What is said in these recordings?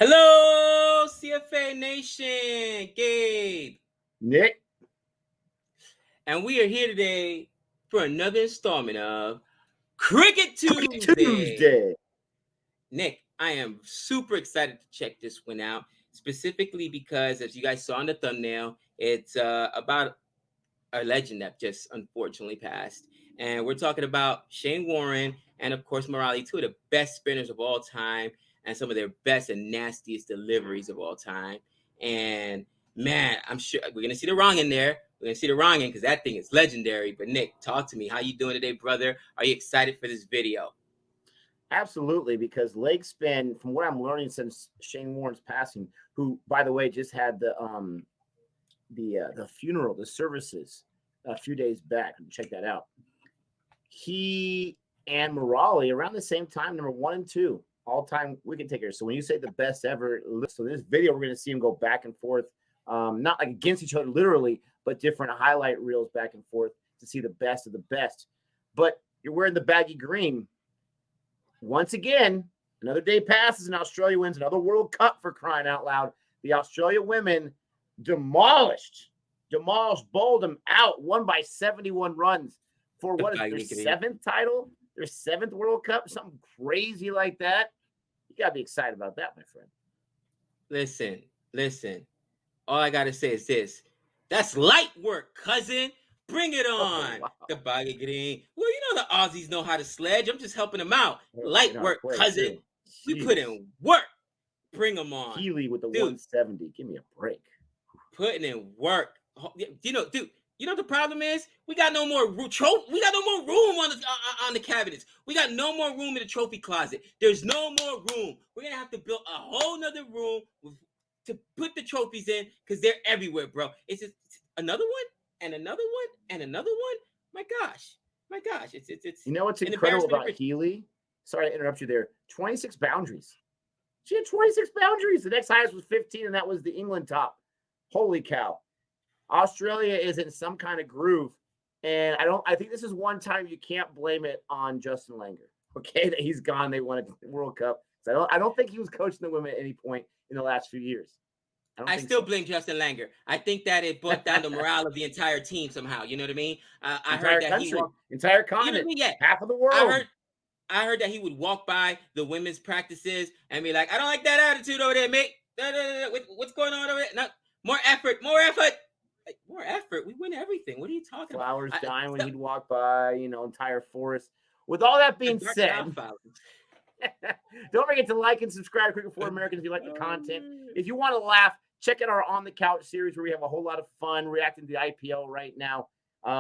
Hello, CFA Nation, Gabe, Nick, and we are here today for another installment of Cricket Tuesday. Nick, I am super excited to check this one out, specifically because, as you guys saw in the thumbnail, it's about a legend that just unfortunately passed. And we're talking about Shane Warne and, of course, Murali, two of the best spinners of all time and some of their best and nastiest deliveries of all time. And, man, I'm sure we're going to see the wrong in there. We're going to see the wrong in because that thing is legendary. But, Nick, talk to me. How you doing today, brother? Are you excited for this video? Absolutely, because leg spin, from what I'm learning since Shane Warne's passing, who, by the way, just had the funeral, the services a few days back. Check that out. He and Murali around the same time, number 1 and 2 all-time wicket takers. So when you say the best ever, so this video we're going to see them go back and forth, not like against each other literally, but different highlight reels back and forth to see the best of the best. But you're wearing the baggy green. Once again, another day passes and Australia wins another World Cup, for crying out loud. The Australia women demolished, bowled them out, won by 71 runs for what is their 7th title, their 7th World Cup, something crazy like that. You got to be excited about that, my friend. Listen. All I got to say is this. That's light work, cousin. Bring it on. Oh, wow. The baggy green. Well, you know the Aussies know how to sledge. I'm just helping them out. Light work, cousin. We put in work. Bring them on. Healy with the 170. Give me a break. Putting in work. Dude. You know what the problem is? We got no more room. We got no more room on the cabinets. We got no more room in the trophy closet. There's no more room. We're gonna have to build a whole nother room to put the trophies in because they're everywhere, bro. It's just another one and another one and another one. My gosh. It's. You know what's incredible about Healy? Sorry to interrupt you there. 26 boundaries. She had 26 boundaries. The next highest was 15, and that was the England top. Holy cow. Australia is in some kind of groove, and I think this is one time you can't blame it on Justin Langer. Okay, that he's gone. They won a World Cup. So I don't think he was coaching the women at any point in the last few years. I still blame Justin Langer. I think that it brought down the morale of the entire team somehow. You know what I mean? I heard that entire continent, half of the world. I heard that he would walk by the women's practices and be like, "I don't like that attitude over there, mate. What's going on over there? No, more effort. Like, more effort. We win everything. What are you talking about? Flowers dying when he'd walk by, entire forest. With all that being said, don't forget to like and subscribe to Cricket for Americans if you like the content. If you want to laugh, check out our On the Couch series where we have a whole lot of fun reacting to the IPL right now.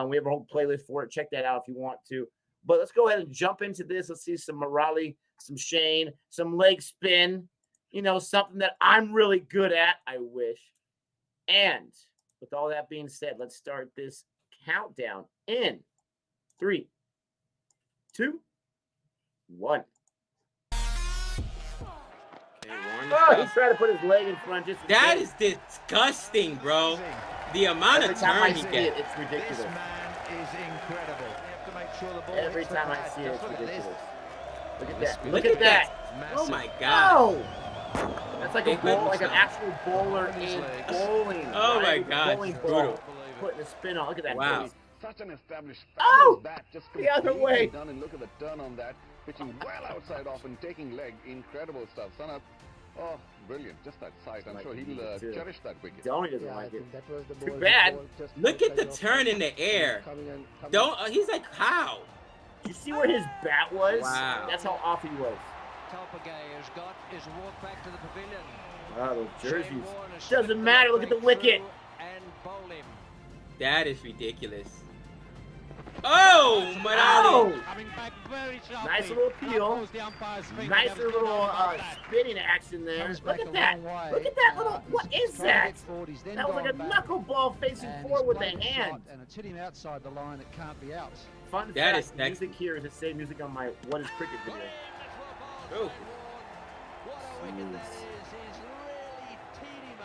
We have a whole playlist for it. Check that out if you want to. But let's go ahead and jump into this. Let's see some Murali, some Shane, some leg spin. Something that I'm really good at, I wish. And with all that being said, let's start this countdown in 3, 2, 1. He's trying to put his leg in front. That is disgusting, bro. The amount of turn he gets. It's ridiculous. This man is incredible. You have to make sure the ball Every time I see it, it's ridiculous. Look at that. Look at that. Oh, my God. Oh. That's like like an actual bowler in bowling. Oh, my God. Brutal. Putting a spin on. Look at that. Wow. Such an established bat. Just the other way. Done, and look at the turn on that. Pitching well outside off and taking leg. Incredible stuff. Sanat. Oh, brilliant. Just that sight. I'm sure he'll cherish that wicket. Donnie doesn't like it. Too bad. Look at the turn in the air. He's like, how? You see where his bat was? Wow. That's how off he was. Topagay has got his walk back to the pavilion. Wow, those jerseys. Doesn't matter. Look at the wicket. And bowl him. That is ridiculous. Oh, Murali. Nice little peel. Nice little spinning action there. Look at that. Look at that little. What is that? That was like a knuckleball facing forward with the hand. And it's hit him outside the line. It can't be out. Fun fact, music here is the same music on my What is Cricket video. Oh.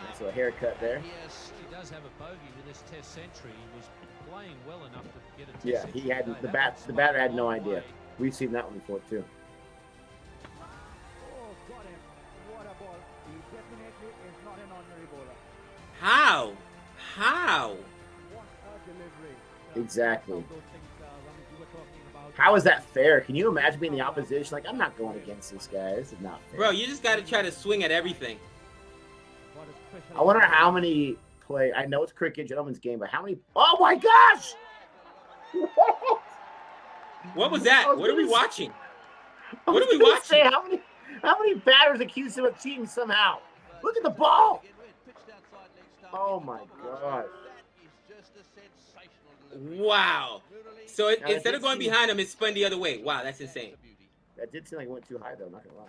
Nice little haircut there. Yes, he does have a bogey with this Test century. He was playing well enough to get a Test century. He had the batter had no idea. We've seen that one before too. How? Exactly. How is that fair? Can you imagine being the opposition? Like, I'm not going against this guy. This is not fair. Bro, you just got to try to swing at everything. I wonder how many play. I know it's cricket, gentlemen's game, but how many? Oh my gosh! What was that? What are we watching? What are we watching? How many batters accused him of cheating somehow? Look at the ball! Oh my gosh! Wow. So instead of going behind him, it spun the other way. Wow, that's insane. That did seem like it went too high, though. I'm not gonna lie.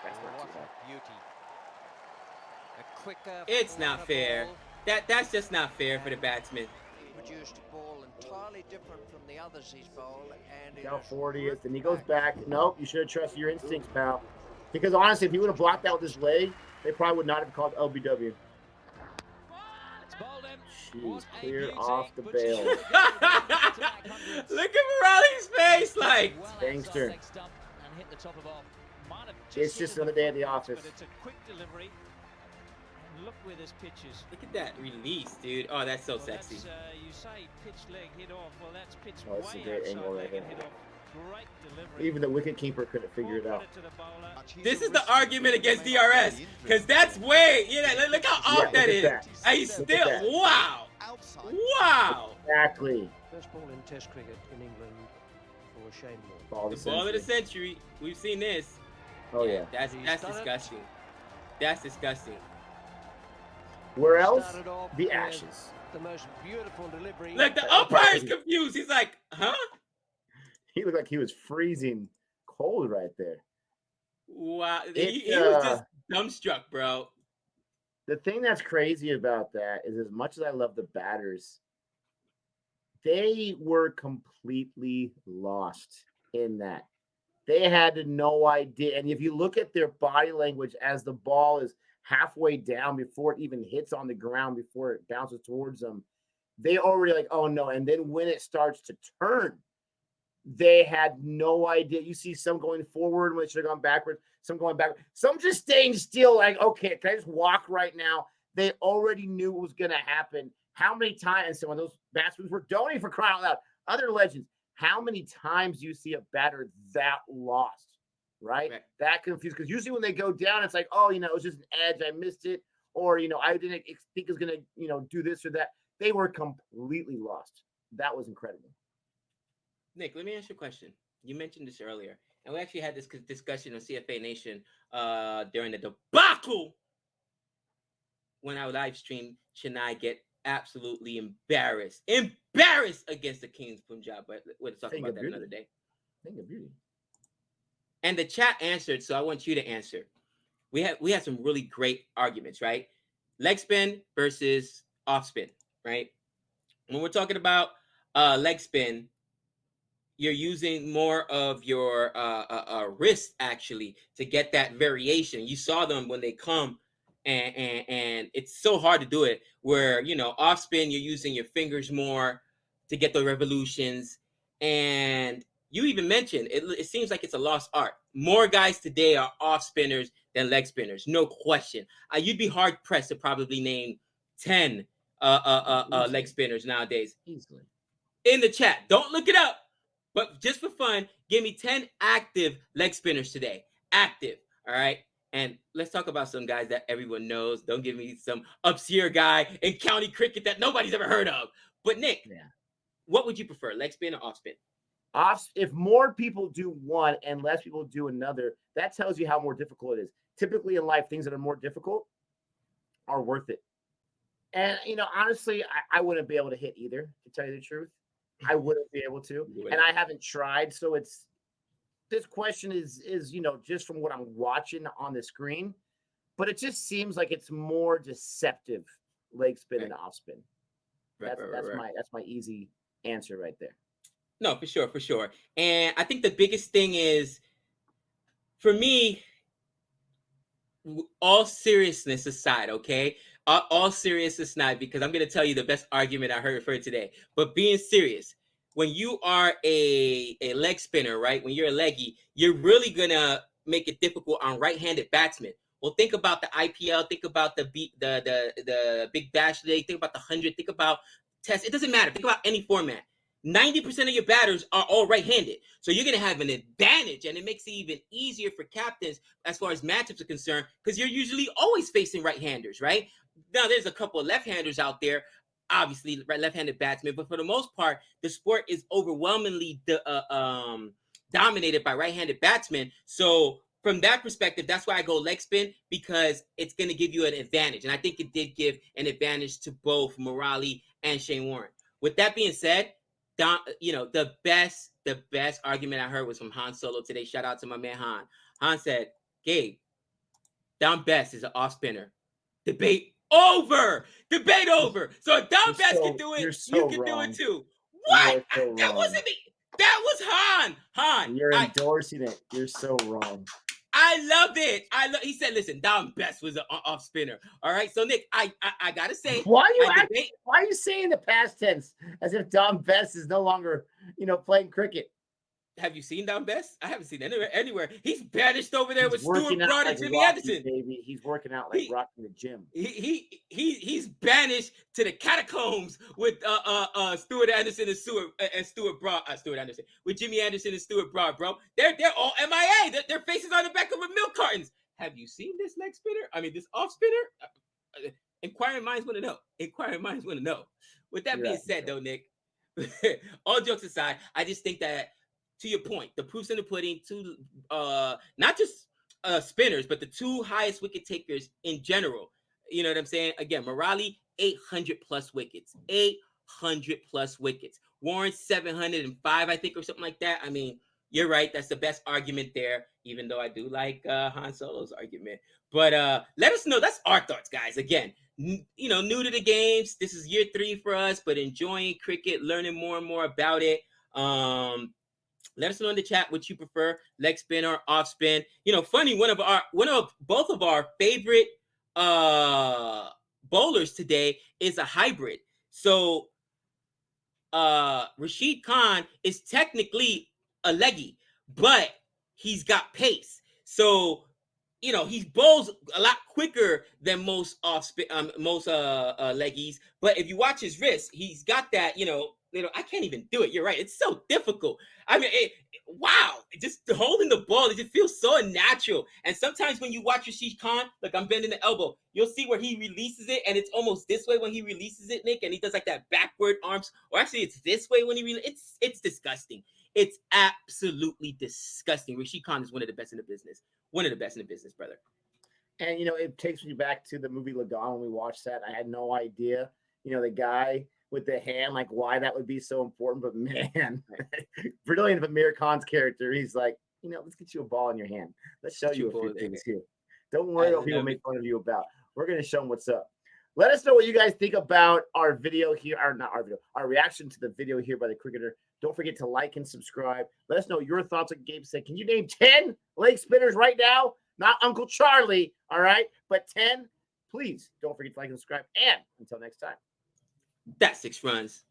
That's not too high. It's not fair. That's just not fair for the batsman. Produced a ball entirely different from the others he's bowled, and How 40 is, then he goes back. Nope, you should have trusted your instincts, pal. Because honestly, if he would have blocked out with his leg, they probably would not have called LBW. Jeez, cleared off the bail. Look at Morales' face, like gangster. It's just another day at the office. It's a quick delivery. Look where this pitch is. Look at that release, dude. Oh, that's so sexy. You say pitch leg hit off. Well, that's pitch Oh, that's a way great outside angle right leg here. and hit off. Great delivery. Even the wicket keeper couldn't figure it out. This is the argument against DRS, because that's way, look how off that is. And he's still, wow. Wow. Exactly. First ball in Test cricket in England for Shane Warne. Ball The ball of the century. We've seen this. Oh yeah. That's disgusting. That's disgusting. Where else? The Ashes. The most beautiful delivery. Look, the umpire's confused. He's like, huh? He looked like he was freezing cold right there. Wow. He was just dumbstruck, bro. The thing that's crazy about that is, as much as I love the batters, they were completely lost in that. They had no idea. And if you look at their body language as the ball is halfway down before it even hits on the ground, before it bounces towards them, they already like, oh no. And then when it starts to turn, they had no idea. You see some going forward when they should have gone backwards, some going back, some just staying still, like, okay, can I just walk right now? They already knew what was going to happen. How many times, so when those batsmen were donating, for crying out loud, other legends, how many times do you see a batter that lost, right? That confused? Because usually when they go down, it's like, oh, it was just an edge, I missed it, or, I didn't think it was going to, do this or that. They were completely lost. That was incredible. Nick, let me ask you a question. You mentioned this earlier, and we actually had this discussion on CFA Nation during the debacle when our live stream Chennai get absolutely embarrassed against the Kings Punjab. But we'll talk about that another day. Thing of beauty. And the chat answered, so I want you to answer. We had some really great arguments, right? Leg spin versus off spin, right? When we're talking about leg spin, you're using more of your wrist actually to get that variation. You saw them when they come, and it's so hard to do it. Where off spin, you're using your fingers more to get the revolutions. And you even mentioned it seems like it's a lost art. More guys today are off spinners than leg spinners, no question. You'd be hard pressed to probably name 10 leg spinners nowadays. Easily. In the chat, don't look it up. But just for fun, give me 10 active leg spinners today. Active, all right? And let's talk about some guys that everyone knows. Don't give me some obscure guy in county cricket that nobody's ever heard of. But Nick, what would you prefer, leg spin or off spin? If more people do one and less people do another, that tells you how more difficult it is. Typically in life, things that are more difficult are worth it. And, honestly, I wouldn't be able to hit either, to tell you the truth. I wouldn't be able to, and I haven't tried. So this question is just from what I'm watching on the screen, but it just seems like it's more deceptive leg spin and off spin. That's my easy answer right there. No, for sure. And I think the biggest thing is, for me, all seriousness aside, okay? All seriousness aside, because I'm going to tell you the best argument I heard for today. But being serious, when you are a leg spinner, right? When you're a leggy, you're really going to make it difficult on right-handed batsmen. Well, think about the IPL. Think about the Big Bash League. Think about the 100. Think about Test. It doesn't matter. Think about any format. 90% of your batters are all right-handed. So you're going to have an advantage, and it makes it even easier for captains as far as matchups are concerned because you're usually always facing right-handers, right? Now, there's a couple of left-handers out there, obviously, left-handed batsmen, but for the most part, the sport is overwhelmingly dominated by right-handed batsmen. So from that perspective, that's why I go leg spin because it's going to give you an advantage. And I think it did give an advantage to both Murali and Shane Warne. With that being said, the best argument I heard was from Han Solo today. Shout out to my man Han. Han said, Gabe, Dom Best is an off spinner. Debate over. So if Dom Best can do it, you can do it too. What? That wasn't me. That was Han. You're endorsing it. You're so wrong. I loved it. He said, listen, Dom Best was an off spinner. All right. So Nick, I gotta say, why are you saying the past tense as if Dom Best is no longer, playing cricket? Have you seen Dom Best? I haven't seen anywhere. He's banished over there with Stuart Broad and Jimmy Rocky, Anderson. Baby. He's working out like Rocky in the gym. He's banished to the catacombs with Stuart Anderson and Stuart Broad. Stuart Anderson with Jimmy Anderson and Stuart Broad, bro. They're all MIA. Their faces on the back of milk cartons. Have you seen this leg spinner? I mean, this off spinner? Inquiring minds want to know. With that being said, though, Nick, all jokes aside, I just think that, to your point, the proof's in the pudding. Not just spinners, but the two highest wicket takers in general. You know what I'm saying? Again, Murali, 800 plus wickets. 800 plus wickets. Warren, 705, I think, or something like that. I mean, you're right. That's the best argument there, even though I do like Han Solo's argument. But let us know. That's our thoughts, guys. Again, new to the games. This is year 3 for us, but enjoying cricket, learning more and more about it. Let us know in the chat what you prefer, leg spin or off spin. Funny, both of our favorite bowlers today is a hybrid. So Rashid Khan is technically a leggy, but he's got pace. So he bowls a lot quicker than most leggies. But if you watch his wrist, he's got that. I can't even do it. You're right. It's so difficult. I mean, wow. Just holding the ball, it just feels so unnatural. And sometimes when you watch Rashid Khan, look, I'm bending the elbow. You'll see where he releases it, and it's almost this way when he releases it, Nick. And he does like that backward arms. Or actually, it's this way when he releases. It's disgusting. It's absolutely disgusting. Rashid Khan is one of the best in the business. One of the best in the business, brother. And, it takes me back to the movie Lagan when we watched that. I had no idea, the guy with the hand, like why that would be so important. But man, brilliant of Amir Khan's character. He's like, let's get you a ball in your hand. Let's show you a few things here. Don't worry what people make fun of you about. We're going to show them what's up. Let us know what you guys think about our video here, or not our video, our reaction to the video here by the cricketer. Don't forget to like and subscribe. Let us know your thoughts. Like Gabe said, can you name 10 leg spinners right now? Not Uncle Charlie, all right? But 10, please don't forget to like and subscribe. And until next time. That's 6 runs.